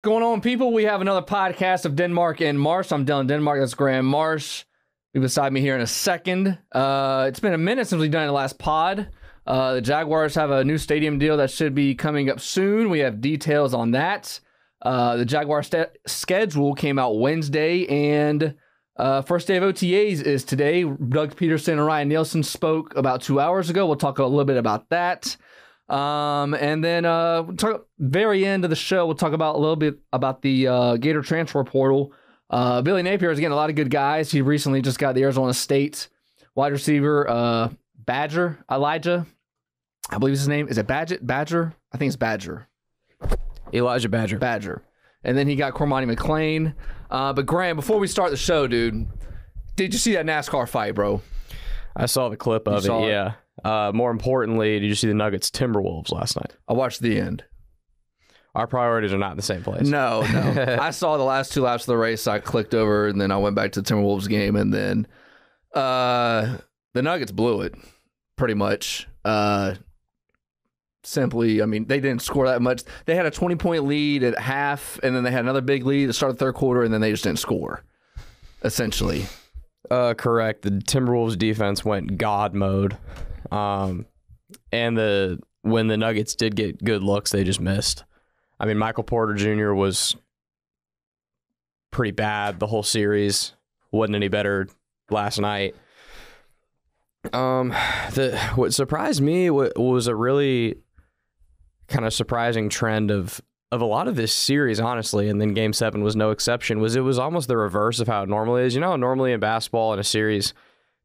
Going on, people? We have another podcast of Denmark and Marsh. I'm Dylan Denmark. That's Graham Marsh. Be beside me here in a second. It's been a minute since we've done the last pod. The Jaguars have a new stadium deal that should be coming up soon. We have details on that. The Jaguars schedule came out Wednesday, and first day of OTAs is today. Doug Peterson and Ryan Nielsen spoke about 2 hours ago. We'll talk a little bit about that. And then very end of the show, we'll talk about a little bit about the Gator transfer portal. Billy Napier is getting a lot of good guys. He recently just got the Arizona State wide receiver, Elijah. I believe his name. Is it Badger? I think it's Badger. Elijah Badger. And then he got Cormani McClain. But Graham, before we start the show, dude, did you see that NASCAR fight, bro? I saw the clip of it, yeah. More importantly, did you see the Nuggets Timberwolves last night? I watched the end. Our priorities are not in the same place. No. I saw the last two laps of the race. I clicked over, and then I went back to the Timberwolves game, and then the Nuggets blew it, pretty much. Simply, I mean, they didn't score that much. They had a 20-point lead at half, and then they had another big lead at the start of the third quarter, and then they just didn't score, essentially. Correct. The Timberwolves defense went God mode. And when the Nuggets did get good looks, they just missed. I mean, Michael Porter Jr. was pretty bad the whole series. Wasn't any better last night. What surprised me was a really kind of surprising trend of a lot of this series, honestly, and then Game 7 was no exception, it was almost the reverse of how it normally is. You know, normally in basketball in a series,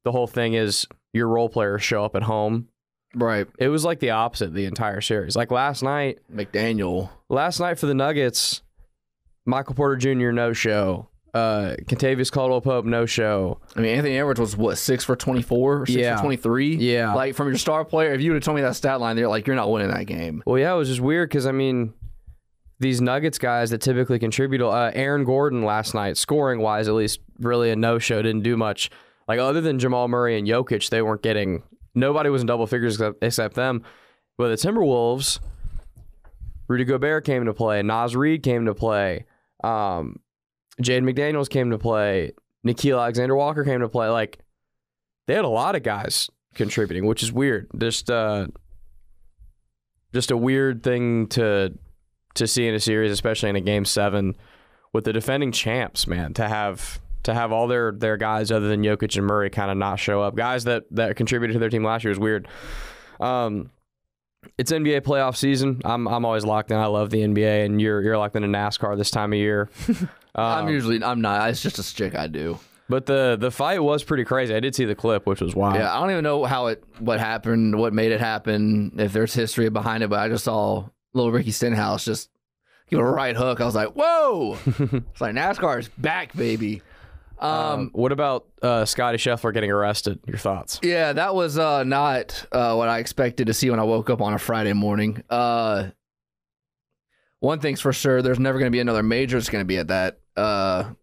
the whole thing is your role players show up at home. Right. It was like the opposite the entire series. Like last night for the Nuggets, Michael Porter Jr. no-show. Kentavious Caldwell-Pope no-show. I mean, Anthony Edwards was 6 for 24 or 6 for 23? Yeah. Like, from your star player, if you would have told me that stat line, you're not winning that game. Well, yeah, it was just weird because, I mean, these Nuggets guys that typically contribute, Aaron Gordon last night, scoring-wise at least, really a no-show, didn't do much. Like, other than Jamal Murray and Jokic, they weren't getting... Nobody was in double figures except them. But the Timberwolves, Rudy Gobert came to play, Naz Reid came to play, Jaden McDaniels came to play, Nickeil Alexander-Walker came to play. Like, they had a lot of guys contributing, which is weird. Just a weird thing to see in a series, especially in a Game 7 with the defending champs, man, to have all their guys other than Jokic and Murray kind of not show up. Guys that contributed to their team last year is weird. It's NBA playoff season. I'm always locked in. I love the NBA, and you're locked into NASCAR this time of year. I'm not. It's just a stick I do. But the fight was pretty crazy. I did see the clip, which was wild. Yeah, I don't even know what happened, what made it happen, if there's history behind it, but I just saw little Ricky Stenhouse just give a right hook. I was like, whoa! It's like, NASCAR is back, baby. What about Scotty Scheffler getting arrested? Your thoughts? Yeah, that was not what I expected to see when I woke up on a Friday morning. One thing's for sure, there's never going to be another major. It's going to be at that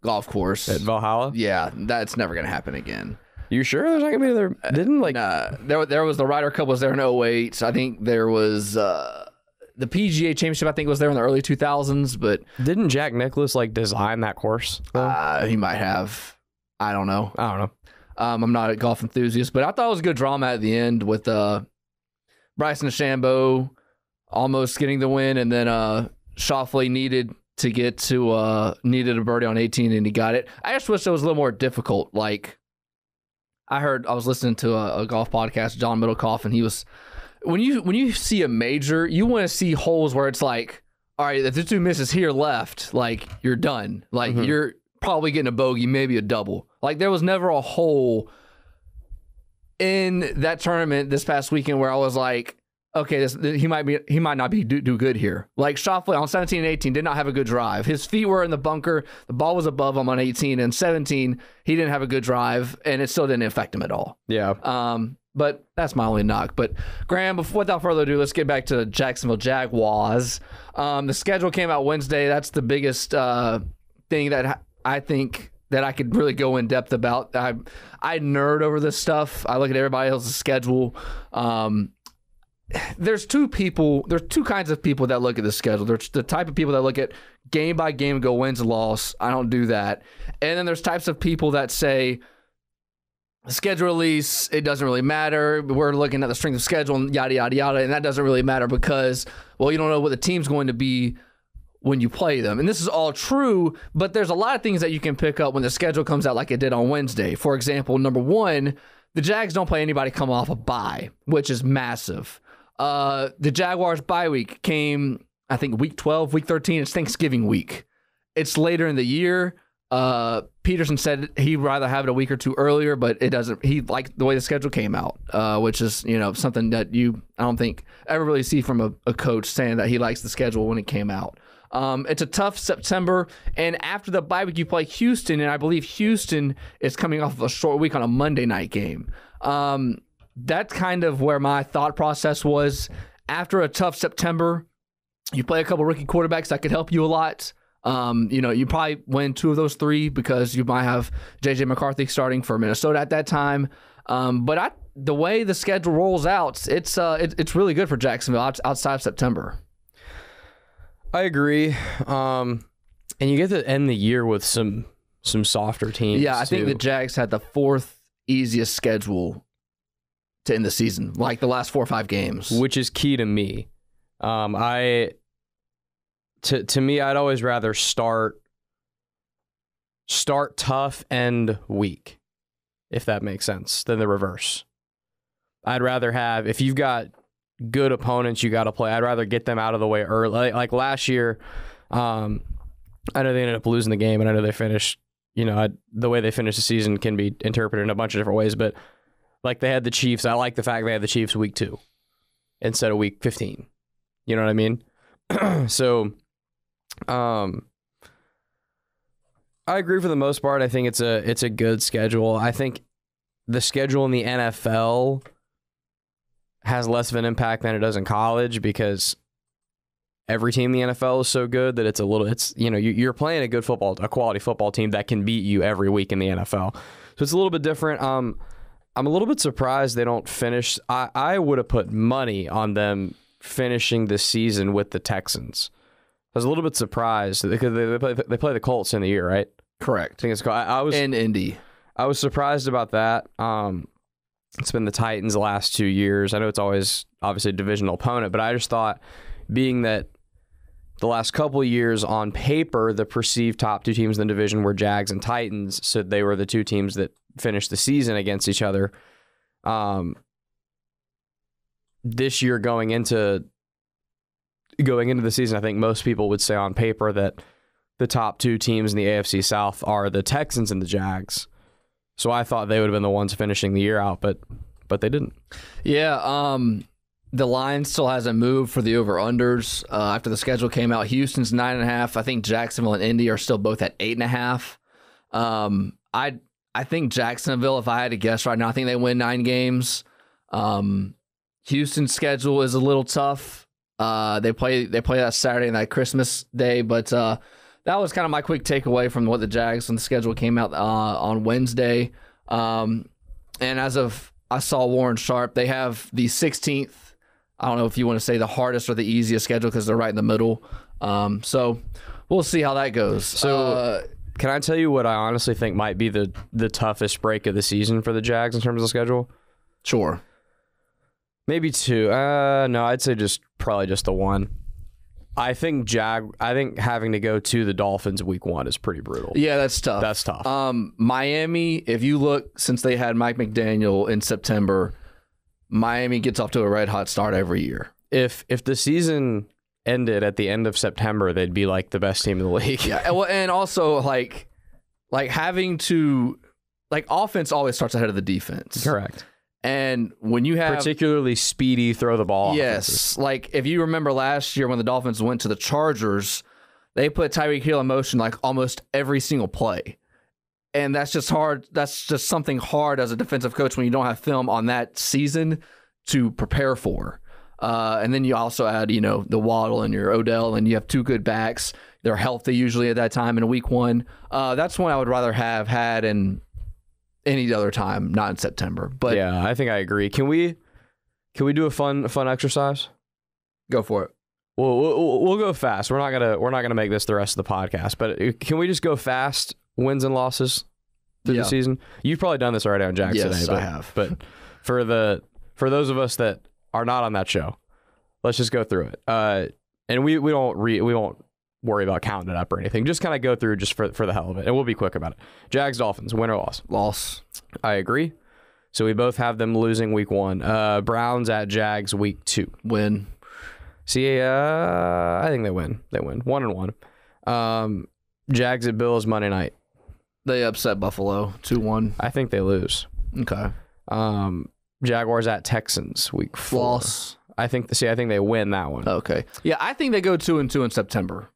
golf course. At Valhalla? Yeah, that's never going to happen again. You sure there's not going to be another? There was the Ryder Cup was there in 2008. I think there was... the PGA Championship, I think, was there in the early 2000s, but... Didn't Jack Nicklaus, design that course? He might have. I don't know. I'm not a golf enthusiast, but I thought it was a good drama at the end with Bryson DeChambeau almost getting the win, and then Schauffele needed a birdie on 18, and he got it. I just wish it was a little more difficult. Like, I was listening to a golf podcast, John Middlecoff, and he was... When you see a major, you want to see holes where it's like, all right, if this dude misses here left, like, you're done. Like, you're probably getting a bogey, maybe a double. Like, there was never a hole in that tournament this past weekend where I was like, okay, he might not be do good here. Like, Schauffele on 17 and 18 did not have a good drive. His feet were in the bunker. The ball was above him on 18, and 17, he didn't have a good drive, and it still didn't affect him at all. Yeah. But that's my only knock. But Graham, without further ado, let's get back to the Jacksonville Jaguars. The schedule came out Wednesday. That's the biggest thing that I think that I could really go in depth about. I nerd over this stuff. I look at everybody else's schedule. there's two kinds of people that look at the schedule. There's the type of people that look at game by game and go wins and loss. I don't do that. And then there's types of people that say schedule release, it doesn't really matter. We're looking at the strength of schedule and yada, yada, yada. And that doesn't really matter because, well, you don't know what the team's going to be when you play them. And this is all true, but there's a lot of things that you can pick up when the schedule comes out like it did on Wednesday. For example, number one, the Jags don't play anybody coming off a bye, which is massive. The Jaguars bye week came, I think, week 12, week 13. It's Thanksgiving week. It's later in the year. Peterson said he'd rather have it a week or two earlier, but it doesn't. He liked the way the schedule came out, which is, something that I don't think ever really see from a coach saying that he likes the schedule when it came out. It's a tough September, and after the bye week, you play Houston, and I believe Houston is coming off of a short week on a Monday night game. That's kind of where my thought process was. After a tough September, you play a couple rookie quarterbacks that could help you a lot. You probably win 2 of those 3 because you might have J.J. McCarthy starting for Minnesota at that time. But the way the schedule rolls out, it's really good for Jacksonville outside of September. I agree. And you get to end the year with some softer teams. Yeah, I think the Jags had the 4th easiest schedule to end the season, like the last 4 or 5 games, which is key to me. To me, I'd always rather start tough, end weak, if that makes sense, than the reverse. I'd rather have, if you've got good opponents you got to play, I'd rather get them out of the way early. Like last year, I know they ended up losing the game, and I know they finished, the way they finished the season can be interpreted in a bunch of different ways, but like they had the Chiefs. I like the fact they had the Chiefs week 2 instead of week 15. You know what I mean? So, I agree for the most part. I think it's a good schedule. I think the schedule in the NFL has less of an impact than it does in college because every team in the NFL is so good that you're playing a quality football team that can beat you every week in the NFL. So it's a little bit different. I'm a little bit surprised they don't finish. I would have put money on them finishing the season with the Texans. I was a little bit surprised because they play the Colts in the year, right? Correct. I think it's called. I was in Indy. I was surprised about that. It's been the Titans the last 2 years. I know it's always obviously a divisional opponent, but I just thought, being that the last couple of years on paper, the perceived top 2 teams in the division were Jags and Titans, so they were the 2 teams that finished the season against each other. This year going into the season, I think most people would say on paper that the top 2 teams in the AFC South are the Texans and the Jags. So I thought they would have been the ones finishing the year out, but they didn't. Yeah, the line still hasn't moved for the over-unders. After the schedule came out, Houston's 9.5. I think Jacksonville and Indy are still both at 8.5. I think Jacksonville, if I had to guess right now, I think they win 9 games. Houston's schedule is a little tough. They play that Saturday and that Christmas Day, but that was kind of my quick takeaway from what the Jags when the schedule came out on Wednesday. And as of I saw Warren Sharp, they have the 16th. I don't know if you want to say the hardest or the easiest schedule because they're right in the middle. So we'll see how that goes. So can I tell you what I honestly think might be the toughest break of the season for the Jags in terms of the schedule? Sure. Maybe 2. No, I'd say probably just the 1. I think having to go to the Dolphins week 1 is pretty brutal. Yeah, that's tough. That's tough. Miami, if you look, since they had Mike McDaniel in September, Miami gets off to a red hot start every year. If the season ended at the end of September, they'd be like the best team in the league. Yeah, well, and also like having to offense always starts ahead of the defense. Correct. And when you have particularly speedy throw the ball yes, offenses. Like if you remember last year when the Dolphins went to the Chargers, they put Tyreek Hill in motion like almost every single play. And that's just hard. That's just something hard as a defensive coach when you don't have film on that season to prepare for. And then you also add, the Waddle and your Odell, and you have 2 good backs. They're healthy usually at that time in week 1. That's one I would rather have had in any other time, not in September. But yeah, I think I agree. Can we Can we do a fun exercise? Go for it. We'll go fast. We're not gonna make this the rest of the podcast, but can we just go fast? Wins and losses through the season. You've probably done this already on Jack today. Yes, I have. But for those of us that are not on that show, let's just go through it. And we won't worry about counting it up or anything. Just kind of go through just for the hell of it, and we'll be quick about it. Jags Dolphins, win or loss? Loss. I agree. So we both have them losing week 1. Browns at Jags week 2. Win. See, I think they win. They win 1-1. Jags at Bills Monday night. They upset Buffalo 2-1. I think they lose. Okay. Jaguars at Texans week 4. Loss. I think they win that one. Okay. Yeah, I think they go 2-2 in September.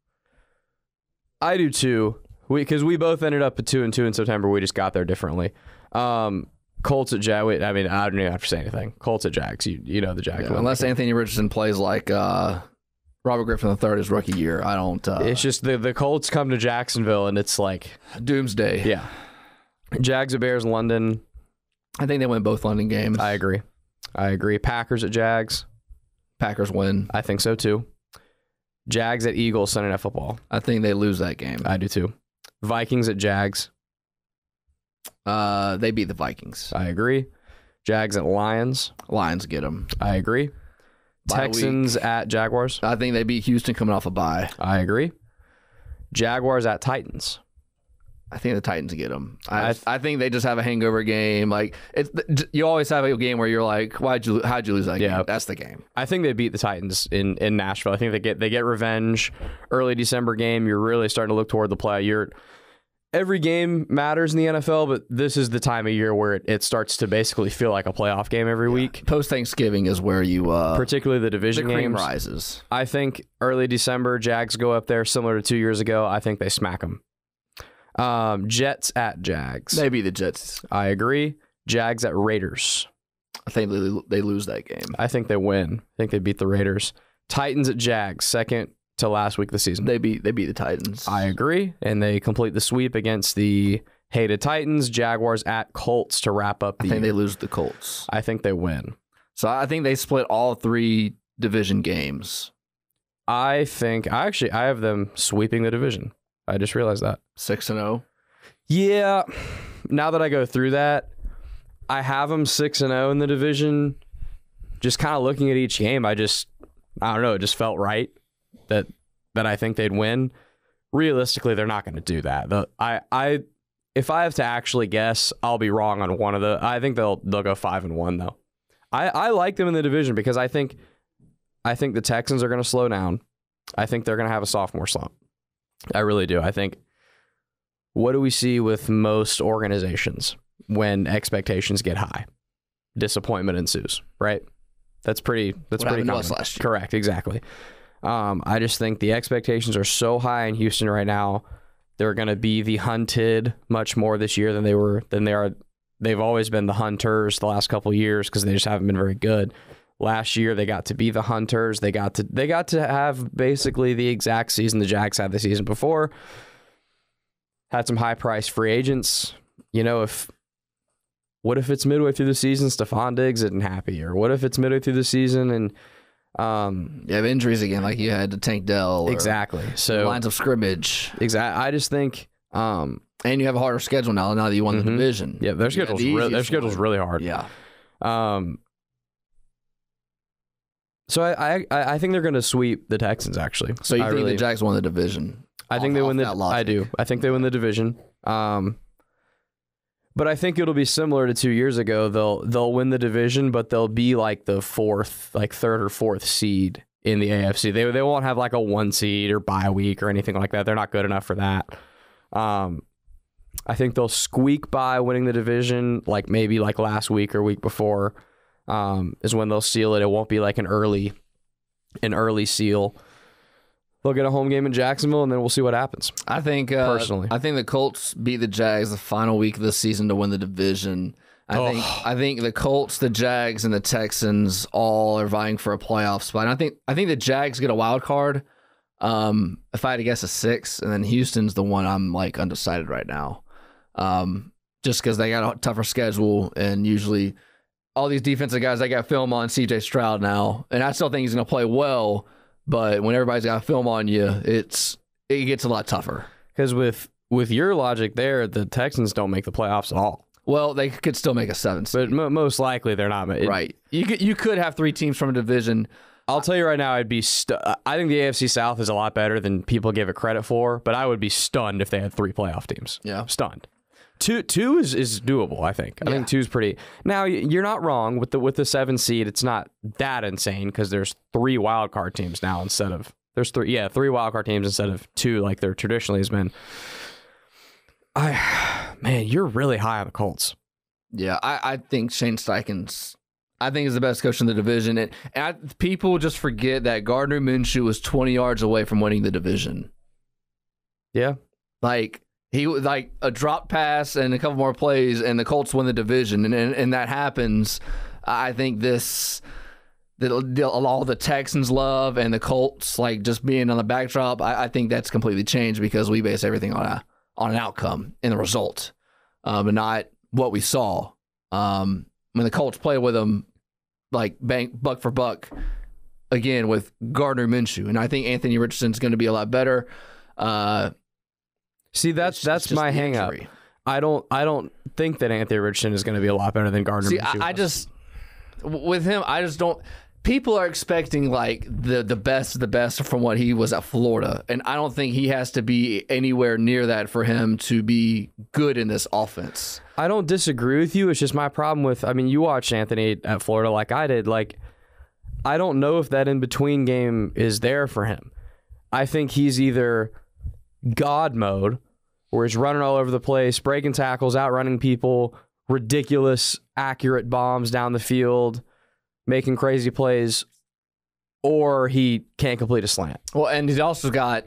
I do too. Because we both ended up at 2-2 in September. We just got there differently. Colts at Jags. I mean, I don't even have to say anything. Colts at Jags. You know the Jags. Yeah, unless Anthony Richardson plays like Robert Griffin III his rookie year, I don't. It's just the Colts come to Jacksonville and it's like doomsday. Yeah. Jags at Bears London. I think they win both London games. I agree. Packers at Jags. Packers win. I think so too. Jags at Eagles Sunday Night Football. I think they lose that game. I do too. Vikings at Jags. They beat the Vikings. I agree. Jags at Lions. Lions get them. I agree. Texans at Jaguars. I think they beat Houston coming off a bye. I agree. Jaguars at Titans. I think the Titans get them. I think they just have a hangover game. Like you always have a game where you're like, how'd you lose that game? That's the game. I think they beat the Titans in Nashville. I think they get revenge. Early December game. You're really starting to look toward the play. Every game matters in the NFL, but this is the time of year where it starts to basically feel like a playoff game every week. Post-Thanksgiving is where you... particularly the division the cream games. rises. I think early December, Jags go up there similar to 2 years ago. I think they smack them. Jets at Jags. They beat the Jets. I agree. Jags at Raiders. I think they lose that game. I think they win. I think they beat the Raiders. Titans at Jags, second to last week of the season. They beat the Titans. I agree. And they complete the sweep against the hated Titans. Jaguars at Colts to wrap up the I think year. they lose the Colts. I think they win. So I think they split all 3 division games. I have them sweeping the division. I just realized that. 6-0. Yeah. Now that I go through that, I have them 6-0 in the division. Just kind of looking at each game, I don't know, it just felt right that I think they'd win. Realistically, they're not going to do that. If I have to actually guess, I'll be wrong on one of the. I think they'll go 5-1 though. I like them in the division because I think the Texans are going to slow down. I think they're going to have a sophomore slump. I really do. I think. What do we see with most organizations when expectations get high? Disappointment ensues, right? That's pretty common. Last year. Correct, exactly. I just think the expectations are so high in Houston right now. They're going to be the hunted much more this year than they are. They've always been the hunters the last couple of years because they just haven't been very good. Last year they got to be the hunters. They got to have basically the exact season the Jags had the season before. Had some high-priced free agents. What if it's midway through the season, Stephon Diggs isn't happy? Or what if it's midway through the season and you have injuries again like you had to Tank Dell? Exactly. So lines of scrimmage. Exactly. I just think... and you have a harder schedule now that you won the division. Yeah, their schedule's really hard. Yeah. So I think they're going to sweep the Texans, actually. So you think the Jags won the division? I think they win the. I do. I think they win the division. But I think it'll be similar to 2 years ago. They'll win the division, but they'll be like the third or fourth seed in the AFC. They won't have like a 1 seed or bye week or anything like that. They're not good enough for that. I think they'll squeak by winning the division, like maybe like last week or week before, is when they'll seal it. It won't be like an early seal. They'll get a home game in Jacksonville, and then we'll see what happens. I think personally, I think the Colts beat the Jags the final week of the season to win the division. I think the Colts, the Jags, and the Texans all are vying for a playoff spot. And I think the Jags get a wild card. If I had to guess, a 6, and then Houston's the one I'm like undecided right now. Just because they got a tougher schedule, and usually all these defensive guys, they got film on C.J. Stroud now, and I still think he's going to play well. But when everybody's got film on you, it gets a lot tougher. Because with your logic there, the Texans don't make the playoffs at all. Well, they could still make a 7 seed. But most likely they're not. Right. You could have 3 teams from a division. I'll tell you right now, I think the AFC South is a lot better than people give it credit for, but I would be stunned if they had 3 playoff teams. Yeah. Stunned. Two is doable, I think. I think 2 is pretty. Now, you're not wrong with the 7 seed. It's not that insane because there's 3 wild card teams now instead of there's 3 wild card teams instead of 2 like there traditionally has been. Man, you're really high on the Colts. Yeah, I think Shane Steichen's is the best coach in the division, and people just forget that Gardner Minshew was 20 yards away from winning the division. Yeah, like. He was like a drop pass and a couple more plays, and the Colts win the division, and that happens. I think all the Texans love and the Colts like just being on the backdrop. I think that's completely changed because we base everything on an outcome and the result, but not what we saw. When the Colts play with them, like buck for buck, again with Gardner Minshew, and I think Anthony Richardson's going to be a lot better. See, that's my hang up. I don't think that Anthony Richardson is going to be a lot better than Gardner Minshew. With him, I just don't. People are expecting like the best of the best from what he was at Florida, and I don't think he has to be anywhere near that for him to be good in this offense. I don't disagree with you. It's just my problem with. I mean, you watched Anthony at Florida like I did. Like, I don't know if that in between game is there for him. I think he's either God mode, where he's running all over the place, breaking tackles, outrunning people, ridiculous, accurate bombs down the field, making crazy plays, or he can't complete a slant. Well, and he's also got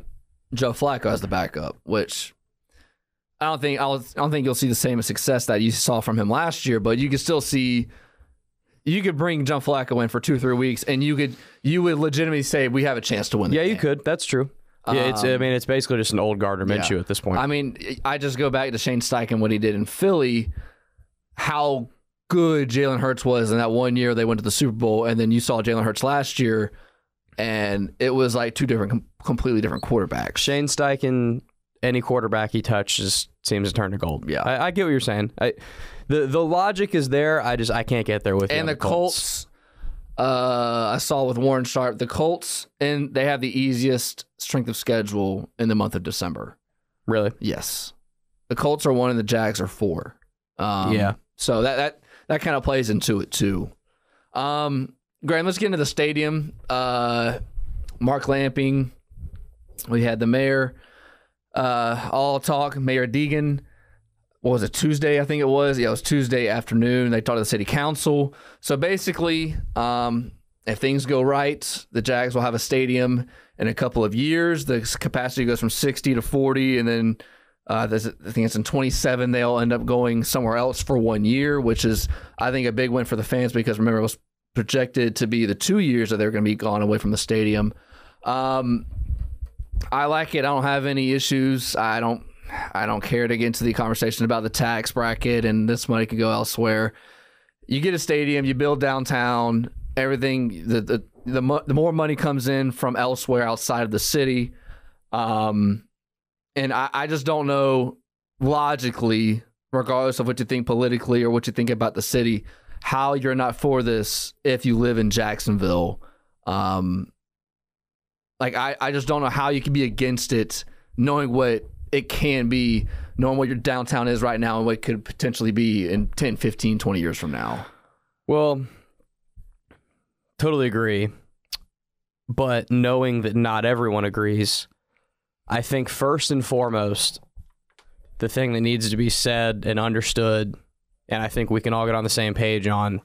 Joe Flacco as the backup, which I don't think you'll see the same success that you saw from him last year, but you could still see. You could bring Joe Flacco in for 2-3 weeks, and you would legitimately say we have a chance to win. Yeah, you could. That's true. Yeah, it's basically just an old Gardner Minshew at this point. I mean, I just go back to Shane Steichen, what he did in Philly, how good Jalen Hurts was in that one year they went to the Super Bowl, and then you saw Jalen Hurts last year, and it was like 2 different, completely different quarterbacks. Shane Steichen, any quarterback he touches seems to turn to gold. Yeah, I get what you're saying. The logic is there. I can't get there with you. And the Colts. I saw with Warren Sharp, the Colts, and they have the easiest strength of schedule in the month of December. Really? Yes. The Colts are 1 and the Jags are 4. Yeah. So that kind of plays into it too. Graham, let's get into the stadium. Mark Lamping. We had the mayor. All talk. Mayor Deegan. What was it, Tuesday, I think it was? Yeah, it was Tuesday afternoon. They talked to the city council. So basically, if things go right, the Jags will have a stadium in a couple of years. The capacity goes from 60 to 40, and then I think it's in 27. They'll end up going somewhere else for 1 year, which is, I think, a big win for the fans because, remember, it was projected to be the 2 years that they're going to be gone away from the stadium. I like it. I don't have any issues. I don't care to get into the conversation about the tax bracket and this money could go elsewhere. You get a stadium, you build downtown, everything. The more money comes in from elsewhere outside of the city, and I just don't know logically, regardless of what you think politically or what you think about the city, how you're not for this if you live in Jacksonville. I just don't know how you can be against it, knowing what it can be, knowing what your downtown is right now and what it could potentially be in 10, 15, 20 years from now. Well, totally agree. But knowing that not everyone agrees, I think first and foremost, the thing that needs to be said and understood, and I think we can all get on the same page on,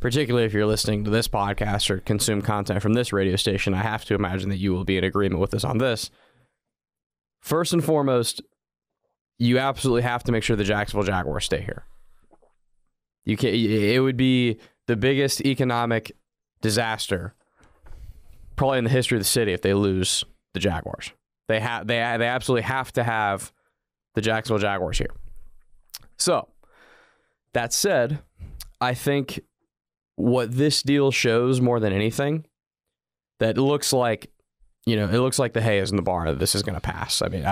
particularly if you're listening to this podcast or consume content from this radio station, I have to imagine that you will be in agreement with us on this. First and foremost, you absolutely have to make sure the Jacksonville Jaguars stay here. It would be the biggest economic disaster probably in the history of the city if they lose the Jaguars. They absolutely have to have the Jacksonville Jaguars here. So, that said, I think what this deal shows more than anything, that it looks like the hay is in the barn that this is going to pass. I mean,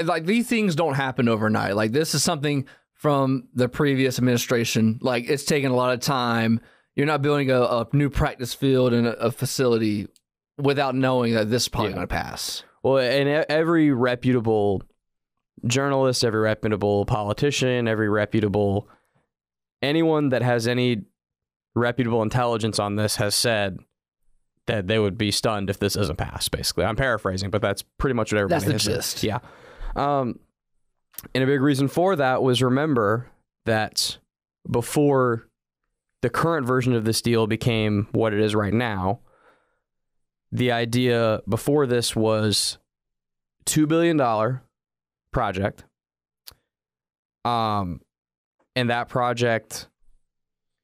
like these things don't happen overnight. Like this is something from the previous administration. Like it's taken a lot of time. You're not building a new practice field and a facility without knowing that this is probably going to pass. Well, and every reputable journalist, every reputable politician, anyone that has any reputable intelligence on this has said that they would be stunned if this isn't passed, basically. I'm paraphrasing, but that's pretty much what everybody has said. That's the gist. Yeah. And a big reason for that was, remember that before the current version of this deal became what it is right now, the idea before this was $2 billion project. And that project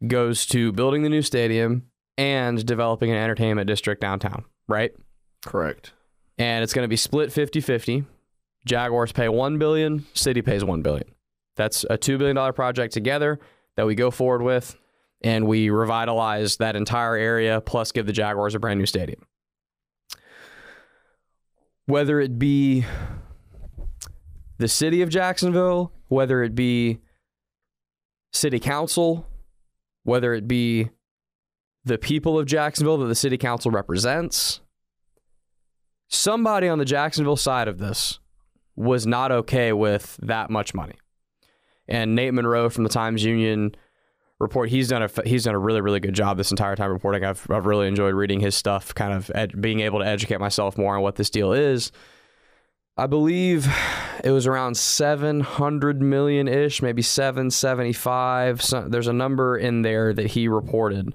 goes to building the new stadium and developing an entertainment district downtown, right? Correct. And it's going to be split 50-50. Jaguars pay $1 billion, city pays $1 billion. That's a $2 billion project together that we go forward with, and we revitalize that entire area, plus give the Jaguars a brand new stadium. Whether it be the city of Jacksonville, whether it be city council, whether it be the people of Jacksonville that the city council represents, somebody on the Jacksonville side of this was not okay with that much money. And Nate Monroe from the Times-Union report, he's done a really, really good job this entire time reporting. I've really enjoyed reading his stuff, kind of being able to educate myself more on what this deal is. I believe it was around 700 million-ish, maybe 775. So there's a number in there that he reported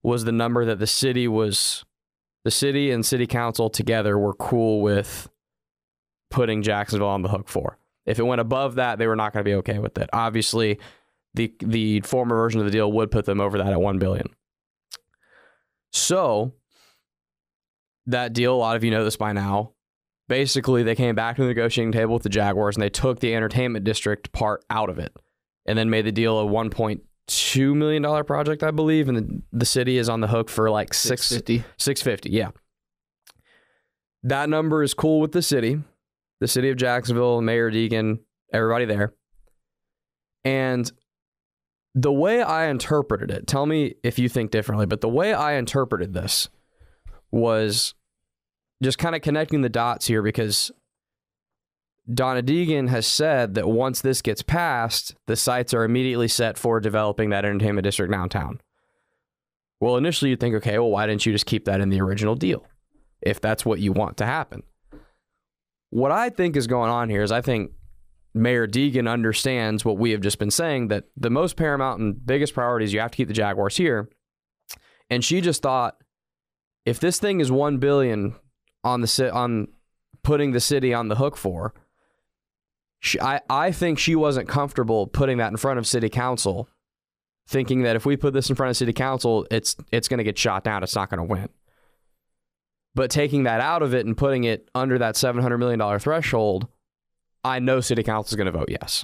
was the number that the city and city council together were cool with putting Jacksonville on the hook for. If it went above that, they were not going to be okay with it. Obviously, the former version of the deal would put them over that at $1 billion. So that deal, a lot of you know this by now, basically they came back to the negotiating table with the Jaguars and they took the entertainment district part out of it and then made the deal a $1.2 million project, I believe, and the city is on the hook for like $650. Yeah. That number is cool with the city of Jacksonville, Mayor Deegan, everybody there. And the way I interpreted it, tell me if you think differently, but the way I interpreted this was just kind of connecting the dots here, because Donna Deegan has said that once this gets passed, the sites are immediately set for developing that entertainment district downtown. Well, initially you'd think, okay, well, why didn't you just keep that in the original deal if that's what you want to happen? What I think is going on here is I think Mayor Deegan understands what we have just been saying, that the most paramount and biggest priority is you have to keep the Jaguars here. And she just thought, if this thing is $1 billion on putting the city on the hook for, I think she wasn't comfortable putting that in front of city council, thinking that if we put this in front of city council, it's going to get shot down. It's not going to win. But taking that out of it and putting it under that $700 million threshold, I know city council is going to vote yes.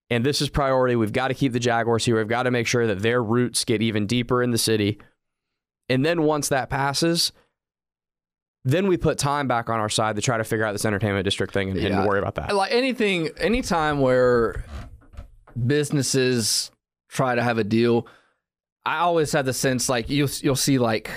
And this is priority. We've got to keep the Jaguars here. We've got to make sure that their roots get even deeper in the city. And then once that passes, then we put time back on our side to try to figure out this entertainment district thing and worry about that. Like anytime where businesses try to have a deal, I always have the sense like you'll see like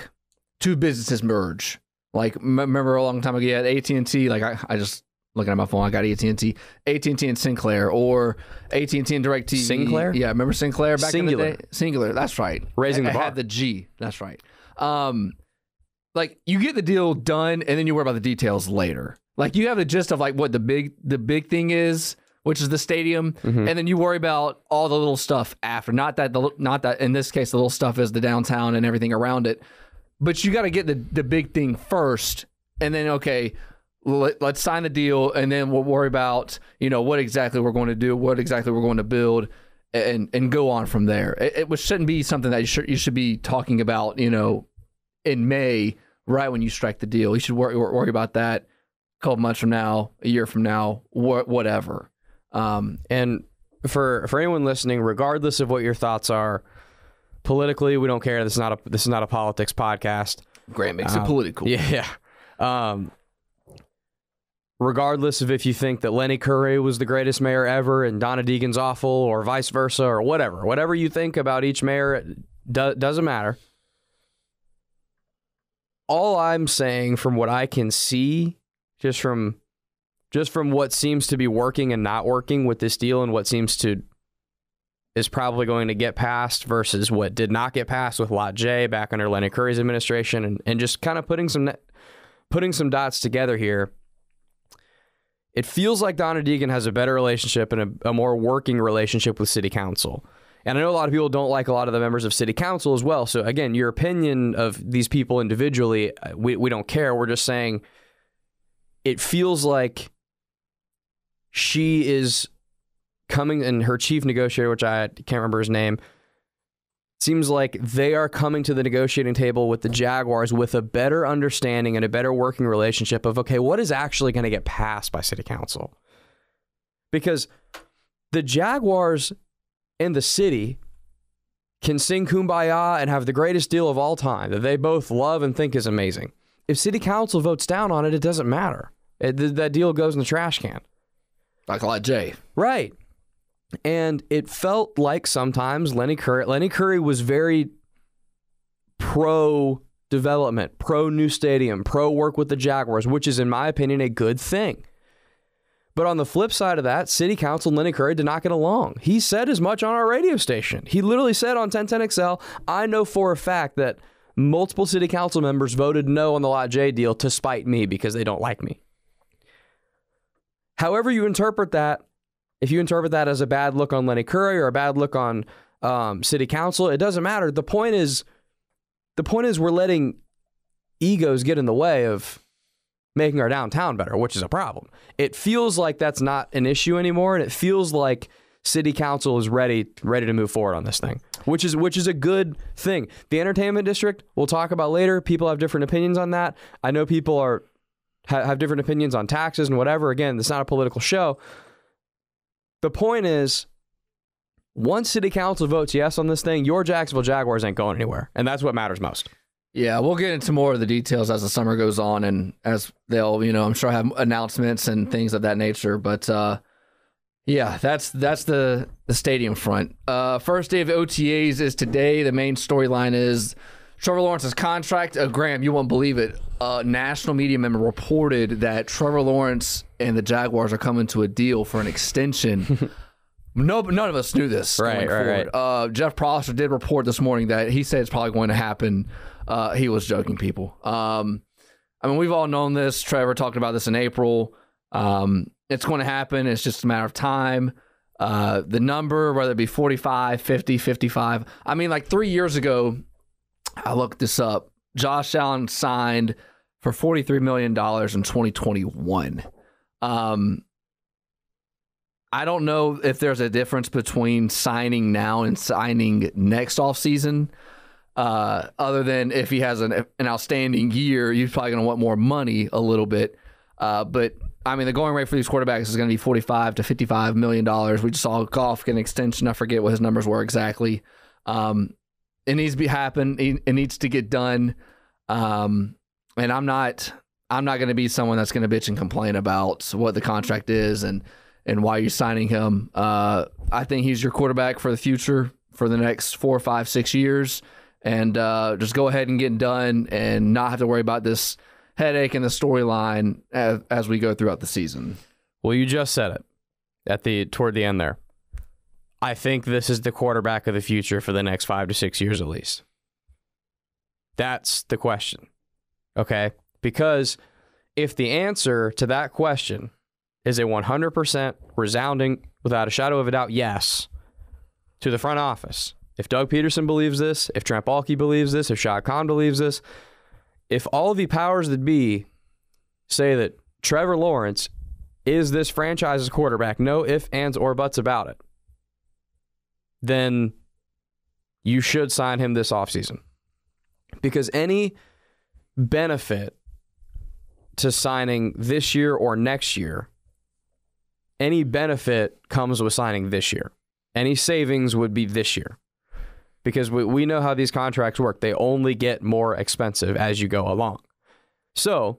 two businesses merge. Like remember a long time ago you had AT&T, like I just looking at my phone, I got AT&T and Sinclair, or AT&T and DirecTV. Sinclair? Yeah, remember Sinclair back in the day? Singular, that's right. Raising the bar. I had the G, that's right. Like you get the deal done and then you worry about the details later. Like you have the gist of like what the big thing is, which is the stadium, and then you worry about all the little stuff after. Not that in this case the little stuff is the downtown and everything around it, but you got to get the big thing first, and then okay, let's sign the deal, and then we'll worry about what exactly we're going to do, what exactly we're going to build, and go on from there. It shouldn't be something that you should be talking about in May, right when you strike the deal. You should worry about that a couple months from now, a year from now, whatever. And for anyone listening, regardless of what your thoughts are, politically, we don't care. This is not a politics podcast. Grant makes it political. Yeah. Regardless of if you think that Lenny Curry was the greatest mayor ever and Donna Deegan's awful or vice versa or whatever you think about each mayor, doesn't matter. All I'm saying from what I can see, just from what seems to be working and not working with this deal and what is probably going to get passed versus what did not get passed with Lot J back under Lenny Curry's administration, and just kind of putting some dots together here, it feels like Donna Deegan has a better relationship and a more working relationship with City Council. And I know a lot of people don't like a lot of the members of City Council as well. So again, your opinion of these people individually, we don't care. We're just saying it feels like she is coming, and her chief negotiator, which I can't remember his name, seems like they are coming to the negotiating table with the Jaguars with a better understanding and a better working relationship of, okay, what is actually going to get passed by City Council? Because the Jaguars and the city can sing Kumbaya and have the greatest deal of all time that they both love and think is amazing. If City Council votes down on it, it doesn't matter. That deal goes in the trash can. Like Lot J. Right. And it felt like sometimes Lenny Curry was very pro-development, pro-new stadium, pro-work with the Jaguars, which is, in my opinion, a good thing. But on the flip side of that, City Council and Lenny Curry did not get along. He said as much on our radio station. He literally said on 1010XL, I know for a fact that multiple City Council members voted no on the Lot J deal to spite me because they don't like me. However you interpret that, if you interpret that as a bad look on Lenny Curry or a bad look on City Council, it doesn't matter. The point is we're letting egos get in the way of making our downtown better, which is a problem. It feels like that's not an issue anymore, and it feels like City Council is ready to move forward on this thing, which is a good thing. The entertainment district, we'll talk about later. People have different opinions on that. I know people have different opinions on taxes and whatever. Again, it's not a political show. The point is, once City Council votes yes on this thing, your Jacksonville Jaguars ain't going anywhere, and that's what matters most. Yeah, we'll get into more of the details as the summer goes on, and as they'll, I'm sure have announcements and things of that nature. But yeah, that's the stadium front. First day of OTAs is today. The main storyline is Trevor Lawrence's contract. Graham, you won't believe it. A national media member reported that Trevor Lawrence and the Jaguars are coming to a deal for an extension. No, none of us knew this. Right. Jeff Prosser did report this morning that he said it's probably going to happen. He was joking, people. I mean, we've all known this. Trevor talked about this in April. It's going to happen. It's just a matter of time. The number, whether it be 45, 50, 55. I mean, like 3 years ago, I looked this up. Josh Allen signed for $43 million in 2021. I don't know if there's a difference between signing now and signing next offseason. Other than if he has an outstanding year, you're probably going to want more money a little bit. But, I mean, the going rate for these quarterbacks is going to be $45 to $55 million. We just saw Goff get an extension. I forget what his numbers were exactly. It needs to happen. It needs to get done. And I'm not going to be someone that's going to bitch and complain about what the contract is and why you're signing him. I think he's your quarterback for the future for the next 4, 5, 6 years. And just go ahead and get done and not have to worry about this headache and the storyline as we go throughout the season. Well, you just said it toward the end there. I think this is the quarterback of the future for the next 5 to 6 years at least. That's the question. Okay? Because if the answer to that question is a 100% resounding, without a shadow of a doubt, yes, to the front office, if Doug Peterson believes this, if Trent Baalke believes this, if Shad Khan believes this, if all of the powers that be say that Trevor Lawrence is this franchise's quarterback, no ifs, ands, or buts about it, then you should sign him this offseason. Because any benefit to signing this year or next year, any benefit comes with signing this year. Any savings would be this year. because we know how these contracts work. They only get more expensive as you go along. So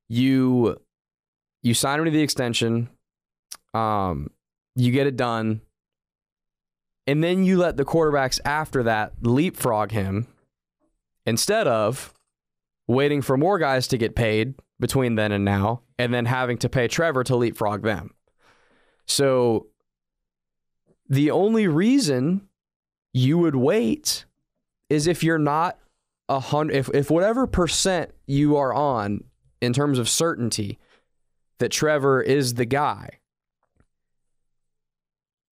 you sign him to the extension, you get it done, and then you let the quarterbacks after that leapfrog him instead of waiting for more guys to get paid between then and now, and then having to pay Trevor to leapfrog them. So the only reason you would wait is if you're not 100, if whatever percent you are on in terms of certainty that Trevor is the guy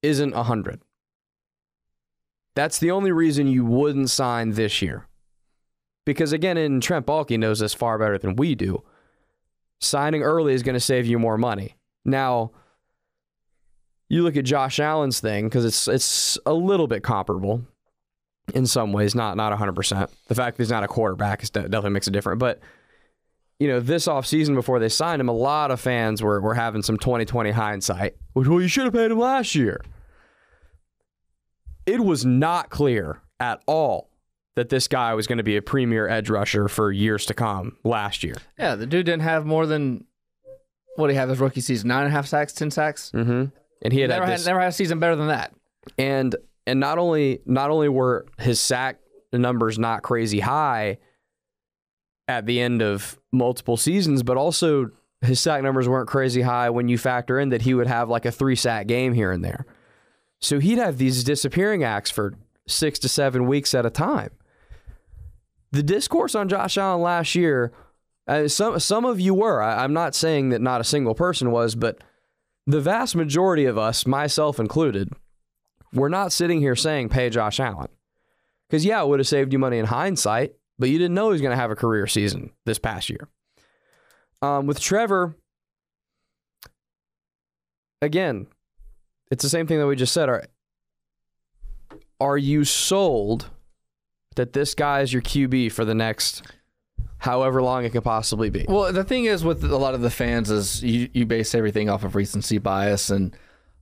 isn't 100. That's the only reason you wouldn't sign this year. Because again, and Trent Baalke knows this far better than we do, signing early is going to save you more money. Now, you look at Josh Allen's thing, because it's a little bit comparable in some ways, not 100%. The fact that he's not a quarterback definitely makes it different. But, you know, this offseason before they signed him, a lot of fans were having some 2020 hindsight. Well, you should have paid him last year. It was not clear at all that this guy was going to be a premier edge rusher for years to come last year. Yeah, the dude didn't have more than, what did he have his rookie season? 9.5 sacks, 10 sacks? Mm-hmm. And he never had a season better than that. And not only were his sack numbers not crazy high at the end of multiple seasons, but also his sack numbers weren't crazy high when you factor in that he would have like a 3-sack game here and there. So he'd have these disappearing acts for 6 to 7 weeks at a time. The discourse on Josh Allen last year, some of you were. I'm not saying that not a single person was, but the vast majority of us, myself included, we're not sitting here saying pay Josh Allen. Because, yeah, it would have saved you money in hindsight, but you didn't know he was going to have a career season this past year. With Trevor, again, it's the same thing that we just said. Are you sold that this guy is your QB for the next however long it could possibly be? Well, the thing is with a lot of the fans is you base everything off of recency bias, and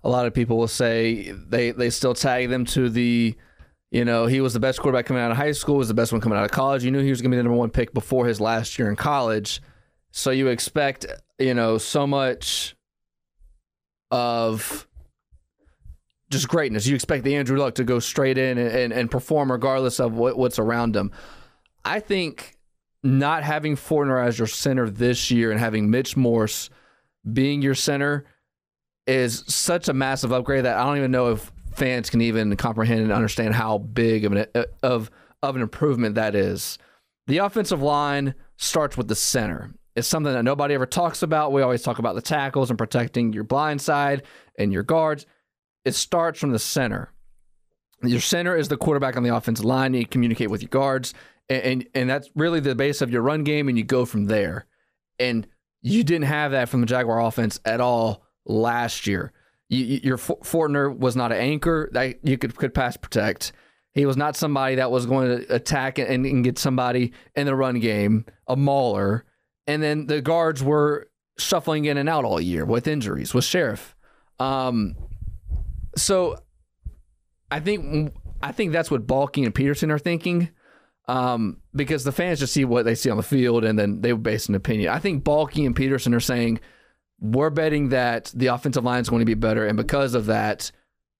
a lot of people will say they still tag them to the, you know, he was the best quarterback coming out of high school, was the best one coming out of college. You knew he was going to be the number one pick before his last year in college. So you expect, you know, so much of just greatness. You expect the Andrew Luck to go straight in and perform regardless of what's around him. I think not having Fortner as your center this year and having Mitch Morse being your center is such a massive upgrade that I don't even know if fans can even comprehend and understand how big of an improvement that is. The offensive line starts with the center. It's something that nobody ever talks about. We always talk about the tackles and protecting your blind side and your guards. It starts from the center. Your center is the quarterback on the offensive line. You communicate with your guards, and that's really the base of your run game, and you go from there. And you didn't have that from the Jaguar offense at all last year. Your Fortner was not an anchor that you could pass protect. He was not somebody that was going to attack and get somebody in the run game, a mauler. And then the guards were shuffling in and out all year with injuries, with Sheriff. So I think that's what Baalke and Peterson are thinking, because the fans just see what they see on the field and then they base an opinion. I think Baalke and Peterson are saying, we're betting that the offensive line is going to be better, and because of that,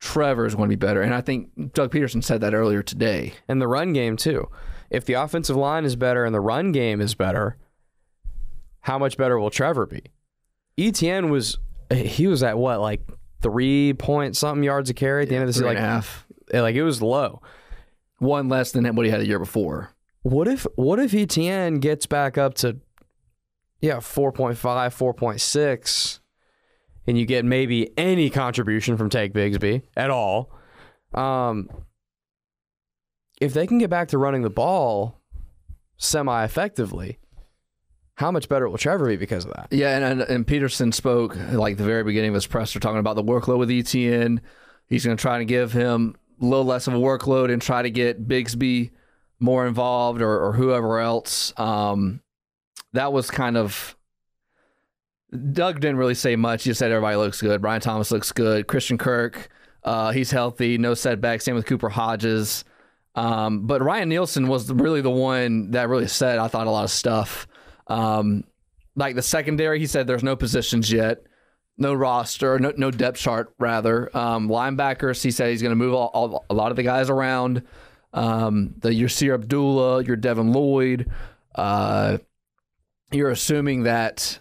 Trevor is going to be better. And I think Doug Peterson said that earlier today. And the run game, too. If the offensive line is better and the run game is better, how much better will Trevor be? Etienne was at what, like 3-point-something yards a carry at the end of the season? 3.5. Like it was low. One less than what he had the year before. What if Etienne gets back up to 4.5, 4.6, and you get maybe any contribution from Take Bigsby at all? If they can get back to running the ball semi-effectively, how much better will Trevor be because of that? Yeah, and Peterson spoke like the very beginning of his presser talking about the workload with Etienne. He's going to try to give him a little less of a workload and try to get Bigsby more involved or whoever else. That was kind of... Doug didn't really say much. He just said everybody looks good. Brian Thomas looks good. Christian Kirk He's healthy, no setbacks. Same with Cooper Hodges. But Ryan Nielsen was really the one that really said, I thought, a lot of stuff. Like the secondary, he said there's no positions yet, no roster, no depth chart, rather. Linebackers, he said he's going to move a lot of the guys around. The Yasir Abdullah, your Devin Lloyd. You're assuming that...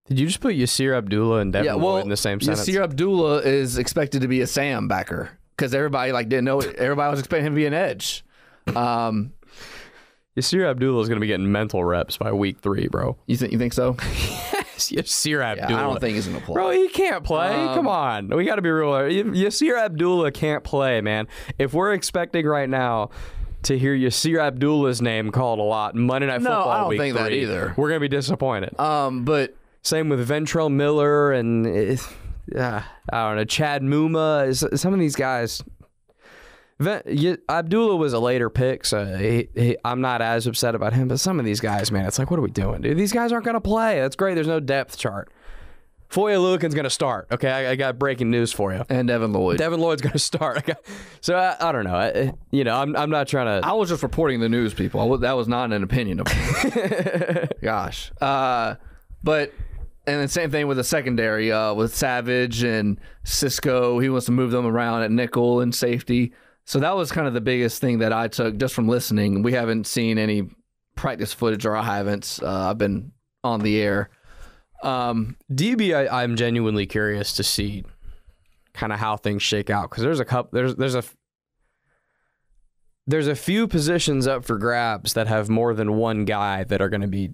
Did you just put Yasir Abdullah and Devin Lloyd in the same sentence? Yasir Abdullah is expected to be a Sam backer because everybody didn't know. Everybody was expecting him to be an edge. Yasir Abdullah is going to be getting mental reps by week 3, bro. You think so? Yes, Yasir Abdullah. Yeah, I don't think he's going to play. Bro, he can't play. Come on. We got to be real. Yasir Abdullah can't play, man. If we're expecting right now to hear Yasir Abdullah's name called a lot Monday Night Football I don't week think 3, that either. We're going to be disappointed. But same with Ventrell Miller and I don't know, Chad Muma. Some of these guys. Abdullah was a later pick, so I'm not as upset about him. But some of these guys, man, it's like, what are we doing, dude? These guys aren't going to play. That's great. There's no depth chart. Foye Oluokun's going to start. Okay, I got breaking news for you. And Devin Lloyd. Devin Lloyd's going to start. So I don't know. I'm not trying to. I was just reporting the news, people. That was not an opinion of mine. Gosh. But. And the same thing with the secondary, with Savage and Cisco. He wants to move them around at nickel and safety. So that was kind of the biggest thing that I took just from listening. We haven't seen any practice footage, or I haven't. I've been on the air. DB, I'm genuinely curious to see kind of how things shake out, because there's a couple. There's a few positions up for grabs that have more than one guy that are going to be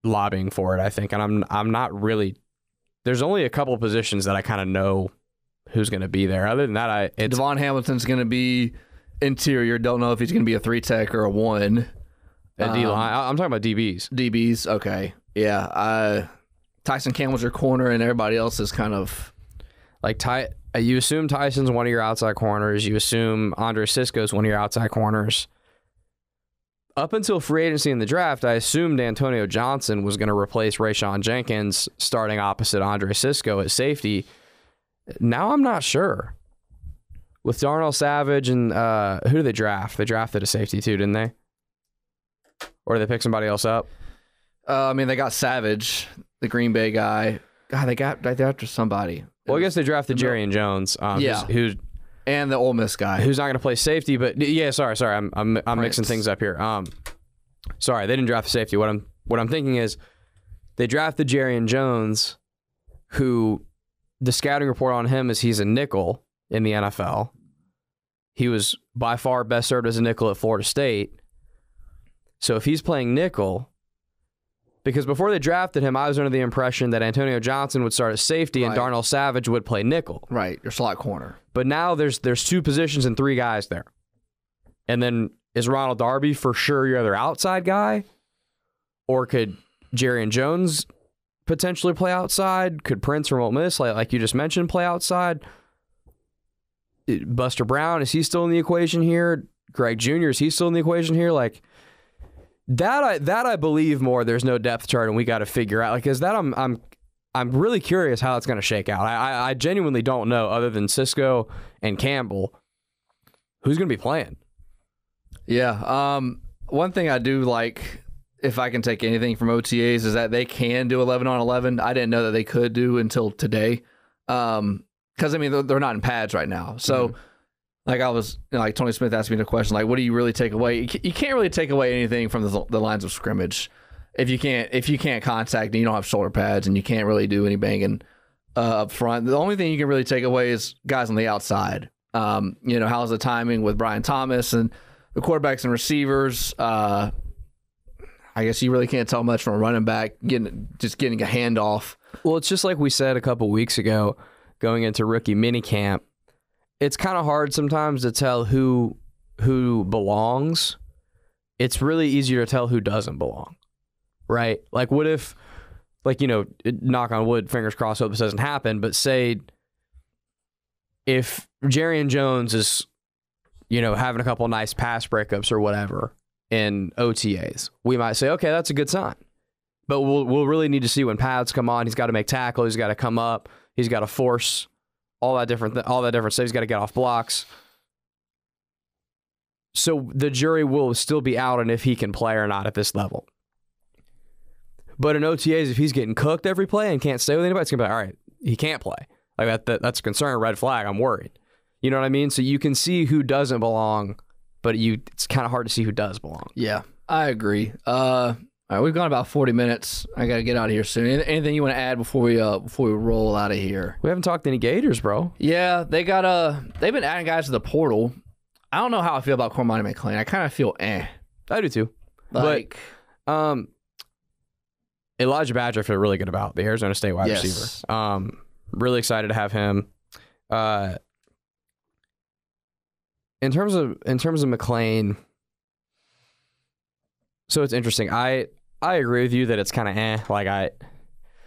lobbying for it, I think. And I'm not really... There's only a couple of positions that I kind of know who's going to be there. Other than that, Devon Hamilton's going to be interior. Don't know if he's going to be a 3-tech or a 1. D-line. I'm talking about DBs. DBs, okay. Yeah. Tyson Campbell's your corner, and everybody else is kind of... Like, you assume Tyson's one of your outside corners. You assume Andre Cisco's one of your outside corners. Up until free agency in the draft, I assumed Antonio Johnson was going to replace Rayshon Jenkins starting opposite Andre Cisco at safety. Now I'm not sure. With Darnell Savage and who did they draft? They drafted a safety too, didn't they? Or did they pick somebody else up? They got Savage, the Green Bay guy. God, they got after somebody. Well, I guess they drafted Jerry and Jones. Who's and the Ole Miss guy, who's not going to play safety. But yeah, sorry, I'm mixing things up here. Sorry, they didn't draft the safety. What I'm thinking is they drafted Jerry and Jones, who the scouting report on him is he's a nickel in the NFL. He was by far best served as a nickel at Florida State. So if he's playing nickel, because before they drafted him, I was under the impression that Antonio Johnson would start at safety and Darnell Savage would play nickel. Right, your slot corner. But now there's 2 positions and 3 guys there. And then is Ronald Darby for sure your other outside guy? Or could Jerry and Jones potentially play outside? Could Prince from Ole Miss, like you just mentioned, play outside? Buster Brown, is he still in the equation here? Greg Jr., is he still in the equation here? Like, That I believe more. There's no depth chart, and we got to figure out. Like, is that I'm really curious how it's going to shake out. I genuinely don't know, other than Cisco and Campbell, who's going to be playing. Yeah. One thing I do like, if I can take anything from OTAs, is that they can do 11 on 11. I didn't know that they could do until today, because they're not in pads right now. So. Mm-hmm. Like I was, like Tony Smith asked me the question, like, what do you really take away? You can't really take away anything from the lines of scrimmage if you can't contact and you don't have shoulder pads and you can't really do any banging up front. The only thing you can really take away is guys on the outside. How's the timing with Brian Thomas and the quarterbacks and receivers? I guess you really can't tell much from a running back getting a handoff. Well, it's just like we said a couple weeks ago, going into rookie minicamp. It's kind of hard sometimes to tell who belongs. It's really easier to tell who doesn't belong, right? Like, what if, knock on wood, fingers crossed, hope this doesn't happen, but say if Jerry and Jones is, having a couple nice pass breakups or whatever in OTAs, we might say, okay, that's a good sign. But we'll really need to see when pads come on. He's got to make tackle. He's got to come up. He's got to force all that different stuff. He's got to get off blocks. So the jury will still be out on if he can play or not at this level. But in OTAs, if he's getting cooked every play and can't stay with anybody, it's going to be like, all right, he can't play. Like that's a concern, red flag. I'm worried. You know what I mean? So you can see who doesn't belong, but it's kind of hard to see who does belong. Yeah, I agree. All right, we've gone about 40 minutes. I got to get out of here soon. Anything you want to add before we roll out of here? We haven't talked any Gators, bro. Yeah, they've been adding guys to the portal. I don't know how I feel about Cormani McClain. I kind of feel I do too. Like, but Elijah Badger I feel really good about, the Arizona State wide receiver. Really excited to have him. In terms of McClain, so it's interesting. I agree with you that it's kind of like I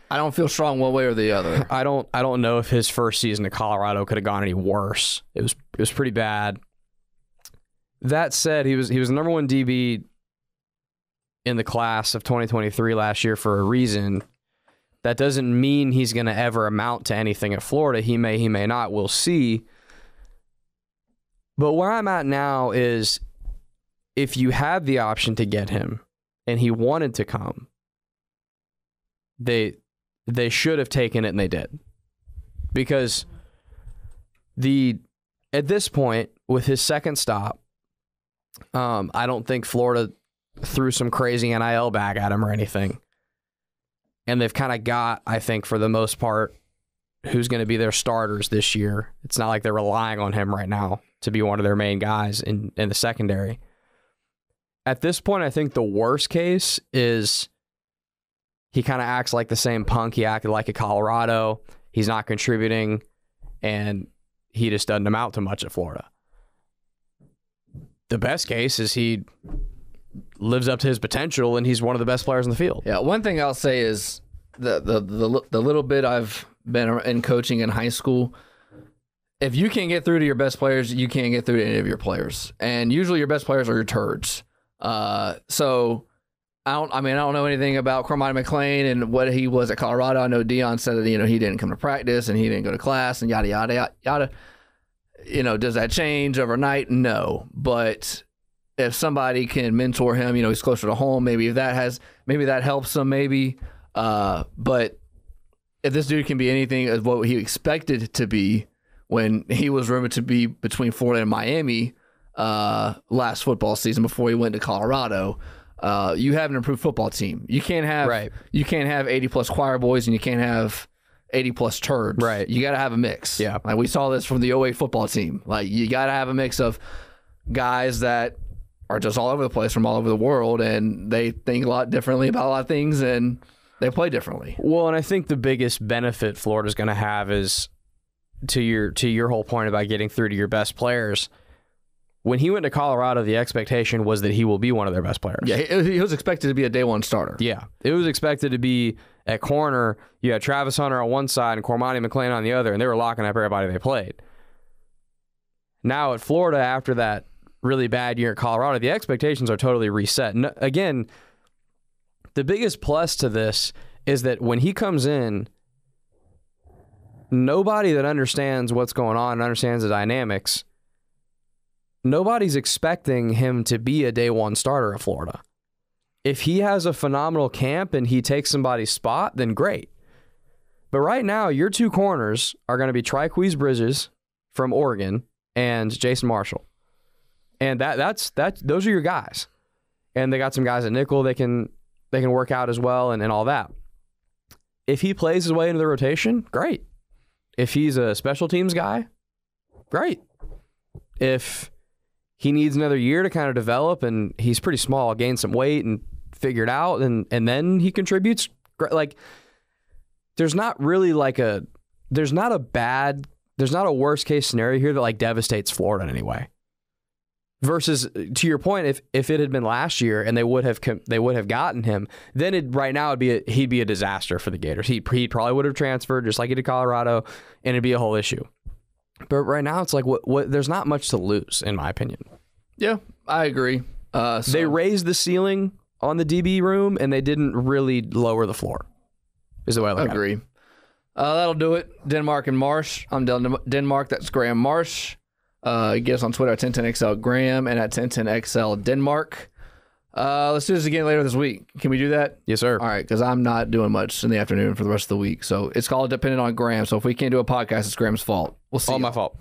don't feel strong one way or the other. I don't know if his first season at Colorado could have gone any worse. It was pretty bad. That said, he was the number one DB in the class of 2023 last year for a reason. That doesn't mean he's going to ever amount to anything at Florida. He may not. We'll see. But where I'm at now is if you had the option to get him and he wanted to come, they should have taken it and they did. Because at this point, with his second stop, I don't think Florida threw some crazy NIL bag at him or anything. And they've kind of got, I think, for the most part, who's going to be their starters this year. It's not like they're relying on him right now to be one of their main guys in the secondary. At this point, I think the worst case is he kind of acts like the same punk he acted like at Colorado. He's not contributing, and he just doesn't amount to much at Florida. The best case is he lives up to his potential and he's one of the best players in the field. Yeah, one thing I'll say is the little bit I've been in coaching in high school, if you can't get through to your best players, you can't get through to any of your players. And usually your best players are your turds. So I don't know anything about Cormani McClain and what he was at Colorado. I know Dion said that, he didn't come to practice and he didn't go to class and yada, yada, yada. Does that change overnight? No. But if somebody can mentor him, he's closer to home, maybe that helps him, maybe. But if this dude can be anything as what he expected to be when he was rumored to be between Florida and Miami last football season before he went to Colorado, you have an improved football team. You can't have 80+ choir boys and you can't have 80+ turds. Right. You got to have a mix. Yeah. Like we saw this from the 08 football team. Like you got to have a mix of guys that are just all over the place from all over the world, and they think a lot differently about a lot of things, and they play differently. Well, and I think the biggest benefit Florida's going to have is to your whole point about getting through to your best players. When he went to Colorado, the expectation was that he will be one of their best players. Yeah, he was expected to be a day one starter. Yeah, it was expected to be at corner. You had Travis Hunter on one side and Cormani McClain on the other, and they were locking up everybody they played. Now at Florida, after that really bad year at Colorado, the expectations are totally reset. And again, the biggest plus to this is that when he comes in, nobody that understands what's going on and understands the dynamics, nobody's expecting him to be a day one starter at Florida. If he has a phenomenal camp and he takes somebody's spot, then great. But right now, your two corners are going to be Triqueze Bridges from Oregon and Jason Marshall. And those are your guys. And they got some guys at nickel they can work out as well and all that. If he plays his way into the rotation, great. If he's a special teams guy, great. If he needs another year to kind of develop and he's pretty small, gain some weight and figure it out, and then he contributes, like there's not really there's not a worst case scenario here that like devastates Florida in any way. Versus, to your point, if it had been last year and they would have gotten him, then right now he'd be a disaster for the Gators. He probably would have transferred just like he did Colorado, and it'd be a whole issue. But right now it's like what there's not much to lose, in my opinion. Yeah, I agree. They raised the ceiling on the DB room and they didn't really lower the floor. Is the way I look at it. Agree. That'll do it. Denmark and Marsh. I'm Denmark. That's Graham Marsh. Get us on Twitter at 1010XL Graham and at 1010XL Denmark. Let's do this again later this week. Can we do that? Yes, sir. All right, because I'm not doing much in the afternoon for the rest of the week. So it's all dependent on Graham. So if we can't do a podcast, it's Graham's fault. We'll see. All my fault.